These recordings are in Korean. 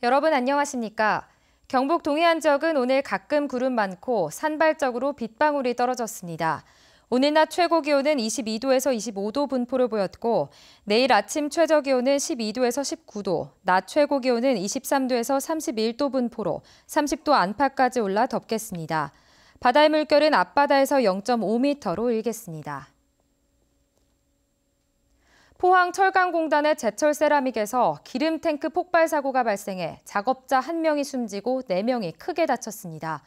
여러분 안녕하십니까? 경북 동해안 지역은 오늘 가끔 구름 많고 산발적으로 빗방울이 떨어졌습니다. 오늘 낮 최고 기온은 22도에서 25도 분포를 보였고 내일 아침 최저 기온은 12도에서 19도, 낮 최고 기온은 23도에서 31도 분포로 30도 안팎까지 올라 덥겠습니다. 바다의 물결은 앞바다에서 0.5m로 일겠습니다. 포항철강공단의 제철 세라믹에서 기름 탱크 폭발 사고가 발생해 작업자 1명이 숨지고 4명이 크게 다쳤습니다.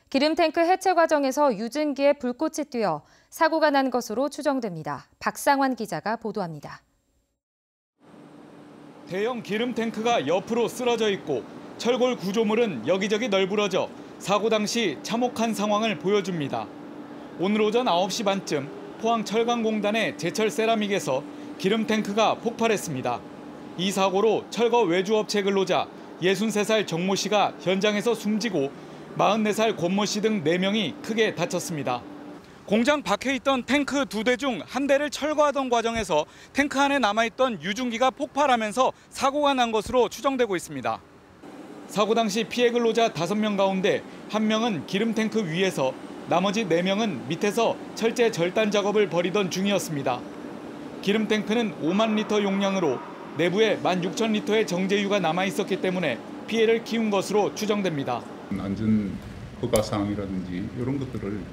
기름 탱크 해체 과정에서 유증기에 불꽃이 튀어 사고가 난 것으로 추정됩니다. 박상환 기자가 보도합니다. 대형 기름 탱크가 옆으로 쓰러져 있고 철골 구조물은 여기저기 널브러져 사고 당시 참혹한 상황을 보여줍니다. 오늘 오전 9시 반쯤 포항철강공단의 제철 세라믹에서 기름 탱크가 폭발했습니다. 이 사고로 철거 외주업체 근로자 63살 정모 씨가 현장에서 숨지고 44살 권모 씨 등 4명이 크게 다쳤습니다. 공장 밖에 있던 탱크 2대 중 1대를 철거하던 과정에서 탱크 안에 남아있던 유증기가 폭발하면서 사고가 난 것으로 추정되고 있습니다. 사고 당시 피해 근로자 5명 가운데 1명은 기름 탱크 위에서 나머지 4명은 밑에서 철제 절단 작업을 벌이던 중이었습니다. 기름 탱크는 5만 리터 용량으로 내부에 16,000리터의 정제유가 남아있었기 때문에 피해를 키운 것으로 추정됩니다. 안전 허가 사항이라든지 이런 것들을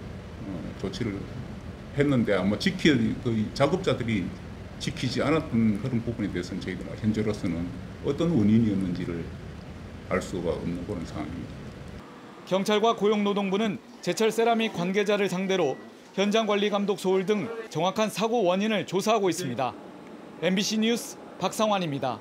조치를 했는데 아마 작업자들이 지키지 않았던 그런 부분에 대해서는 저희가 현재로서는 어떤 원인이었는지를 알 수가 없는 그런 상황입니다. 경찰과 고용노동부는 제철 세라믹 관계자를 상대로 현장관리감독 소홀 등 정확한 사고 원인을 조사하고 있습니다. MBC 뉴스 박상환입니다.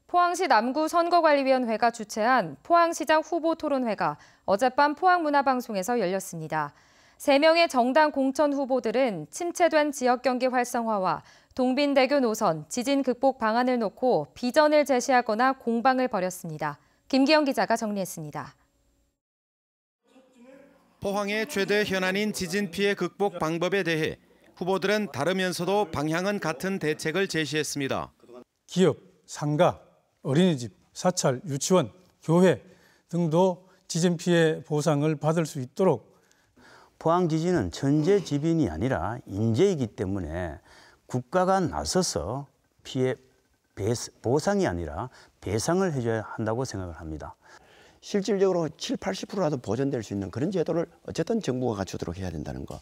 포항시 남구 선거관리위원회가 주최한 포항시장 후보 토론회가 어젯밤 포항문화방송에서 열렸습니다. 3명의 정당 공천 후보들은 침체된 지역 경기 활성화와 동빈대교 노선, 지진 극복 방안을 놓고 비전을 제시하거나 공방을 벌였습니다. 김기영 기자가 정리했습니다. 포항의 최대 현안인 지진 피해 극복 방법에 대해 후보들은 다르면서도 방향은 같은 대책을 제시했습니다. 기업, 상가, 어린이집, 사찰, 유치원, 교회 등도 지진 피해 보상을 받을 수 있도록. 포항 지진은 천재지변이 아니라 인재이기 때문에 국가가 나서서 피해 보상이 아니라 배상을 해줘야 한다고 생각을 합니다. 실질적으로 70~80%라도 보존될 수 있는 그런 제도를 어쨌든 정부가 갖추도록 해야 된다는 거.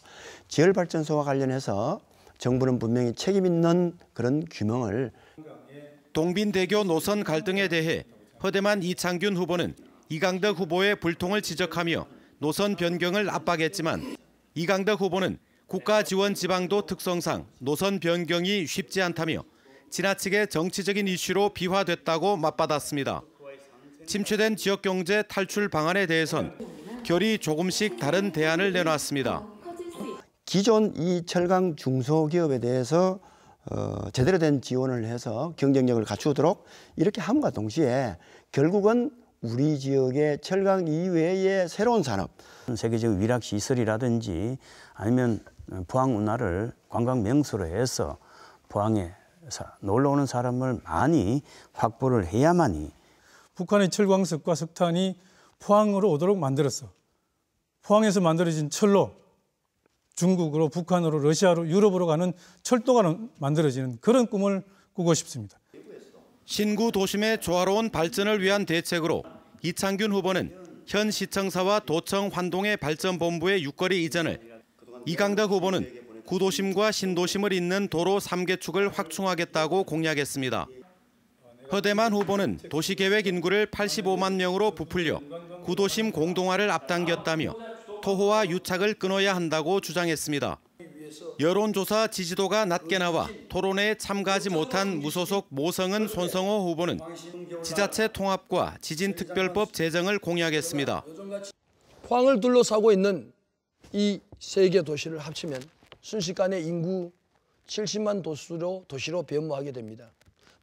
지열발전소와 관련해서 정부는 분명히 책임 있는 그런 규명을. 동빈대교 노선 갈등에 대해 허대만 이창균 후보는 이강덕 후보의 불통을 지적하며 노선 변경을 압박했지만 이강덕 후보는 국가 지원 지방도 특성상 노선 변경이 쉽지 않다며 지나치게 정치적인 이슈로 비화됐다고 맞받았습니다. 침체된 지역경제 탈출 방안에 대해선 결이 조금씩 다른 대안을 내놨습니다. 기존 이 철강 중소기업에 대해서 제대로 된 지원을 해서 경쟁력을 갖추도록 이렇게 함과 동시에 결국은 우리 지역의 철강 이외의 새로운 산업. 세계적 위락시설이라든지 아니면 포항 운하를 관광 명소로 해서 포항에 놀러 오는 사람을 많이 확보를 해야만이. 북한의 철광석과 석탄이 포항으로 오도록 만들었어. 포항에서 만들어진 철로 중국으로, 북한으로, 러시아로, 유럽으로 가는 철도가 만들어지는 그런 꿈을 꾸고 싶습니다. 신구 도심의 조화로운 발전을 위한 대책으로 이창균 후보는 현 시청사와 도청 환동의 발전본부의 육거리 이전을, 이강덕 후보는 구도심과 신도심을 잇는 도로 3개축을 확충하겠다고 공약했습니다. 허대만 후보는 도시계획 인구를 85만 명으로 부풀려 구도심 공동화를 앞당겼다며 토호와 유착을 끊어야 한다고 주장했습니다. 여론조사 지지도가 낮게 나와 토론회에 참가하지 못한 무소속 모성은 손성호 후보는 지자체 통합과 지진특별법 제정을 공약했습니다. 포항을 둘러싸고 있는 이 세 개 도시를 합치면 순식간에 인구 70만 도시로 변모하게 됩니다.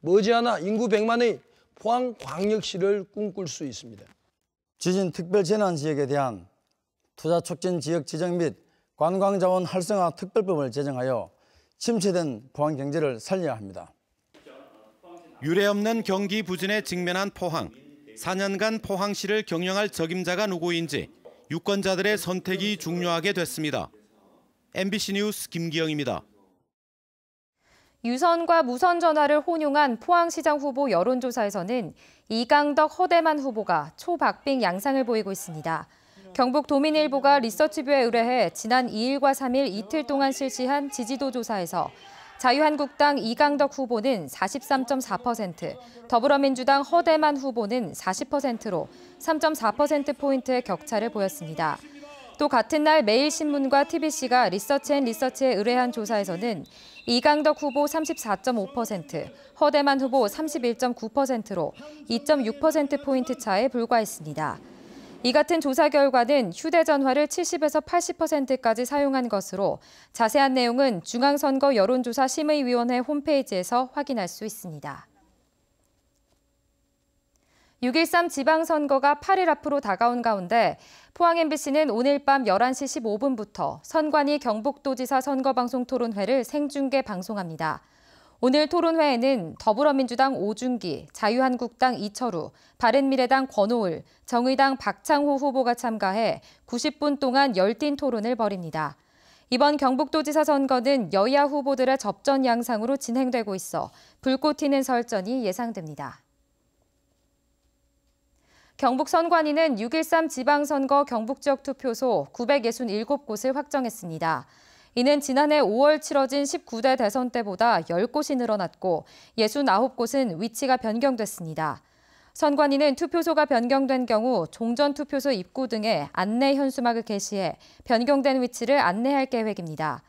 머지않아 인구 100만의 포항광역시를 꿈꿀 수 있습니다. 지진 특별 재난 지역에 대한 투자 촉진 지역 지정 및 관광자원 활성화 특별법을 제정하여 침체된 포항 경제를 살려야 합니다. 유례없는 경기 부진에 직면한 포항. 4년간 포항시를 경영할 적임자가 누구인지 유권자들의 선택이 중요하게 됐습니다. MBC 뉴스 김기영입니다. 유선과 무선 전화를 혼용한 포항시장 후보 여론조사에서는 이강덕, 허대만 후보가 초박빙 양상을 보이고 있습니다. 경북도민일보가 리서치뷰에 의뢰해 지난 2일과 3일 이틀 동안 실시한 지지도 조사에서 자유한국당 이강덕 후보는 43.4%, 더불어민주당 허대만 후보는 40%로 3.4%포인트의 격차를 보였습니다. 또 같은 날 매일신문과 TBC가 리서치앤리서치에 의뢰한 조사에서는 이강덕 후보 34.5%, 허대만 후보 31.9%로 2.6%포인트 차에 불과했습니다. 이 같은 조사 결과는 휴대전화를 70에서 80%까지 사용한 것으로 자세한 내용은 중앙선거 여론조사 심의위원회 홈페이지에서 확인할 수 있습니다. 6.13 지방선거가 8일 앞으로 다가온 가운데 포항 MBC는 오늘 밤 11시 15분부터 선관위 경북도지사 선거방송 토론회를 생중계 방송합니다. 오늘 토론회에는 더불어민주당 오준기, 자유한국당 이철우, 바른미래당 권오을, 정의당 박창호 후보가 참가해 90분 동안 열띤 토론을 벌입니다. 이번 경북도지사 선거는 여야 후보들의 접전 양상으로 진행되고 있어 불꽃 튀는 설전이 예상됩니다. 경북 선관위는 6.13 지방선거 경북지역 투표소 967곳을 확정했습니다. 이는 지난해 5월 치러진 19대 대선 때보다 10곳이 늘어났고 69곳은 위치가 변경됐습니다. 선관위는 투표소가 변경된 경우 종전투표소 입구 등에 안내 현수막을 게시해 변경된 위치를 안내할 계획입니다.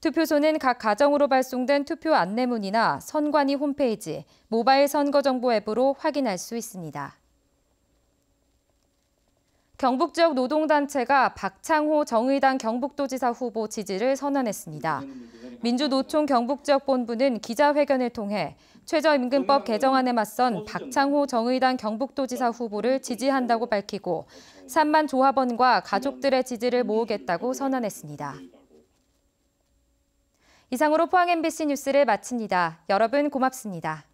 투표소는 각 가정으로 발송된 투표 안내문이나 선관위 홈페이지, 모바일 선거정보 앱으로 확인할 수 있습니다. 경북 지역 노동단체가 박창호 정의당 경북도지사 후보 지지를 선언했습니다. 민주노총 경북지역본부는 기자회견을 통해 최저임금법 개정안에 맞선 박창호 정의당 경북도지사 후보를 지지한다고 밝히고 3만 조합원과 가족들의 지지를 모으겠다고 선언했습니다. 이상으로 포항 MBC 뉴스를 마칩니다. 여러분 고맙습니다.